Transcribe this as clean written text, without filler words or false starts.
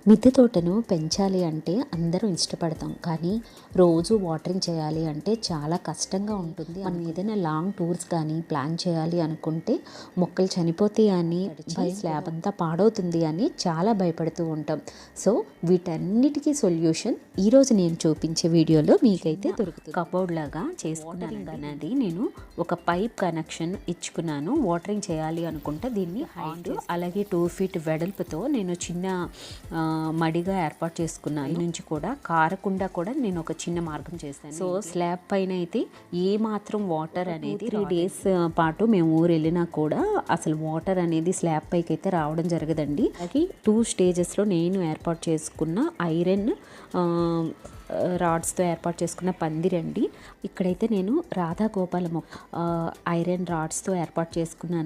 మిద్దె తోటను పెంచాలి అంటే అందరూ ఇష్టపడతాం, కానీ రోజు వాటరింగ్ చేయాలి అంటే చాలా కష్టంగా ఉంటుంది. మనం ఏదైనా లాంగ్ టూర్స్ కానీ ప్లాన్ చేయాలి అనుకుంటే మొక్కలు చనిపోతాయి అని, స్లాబ్ అంతా పాడవుతుంది అని చాలా భయపడుతూ ఉంటాం. సో వీటన్నిటికీ సొల్యూషన్ ఈరోజు నేను చూపించే వీడియోలో మీకైతే దొరుకుతుంది. కబోర్డ్ లాగా చేసుకున్నాను అనేది నేను ఒక పైప్ కనెక్షన్ ఇచ్చుకున్నాను. వాటరింగ్ చేయాలి అనుకుంటే దీన్ని హైట్ అలాగే 2 feet వెడల్పుతో నేను చిన్న మడిగా ఏర్పాటు చేసుకున్నాను. ఈ నుంచి కూడా కారకుండా కూడా నేను ఒక చిన్న మార్గం చేశాను. సో స్లాబ్ పైన అయితే ఏ మాత్రం వాటర్ అనేది 3 days పాటు మేము ఊరు వెళ్ళినా కూడా అసలు వాటర్ అనేది స్లాబ్ పైకి అయితే రావడం జరగదండి. అలాగే 2 stagesలో నేను ఏర్పాటు చేసుకున్న ఐరన్ రాడ్స్తో ఏర్పాటు చేసుకున్న పందిరండి. ఇక్కడైతే నేను రాధాగోపాల ఐరన్ రాడ్స్తో ఏర్పాటు చేసుకున్నాను.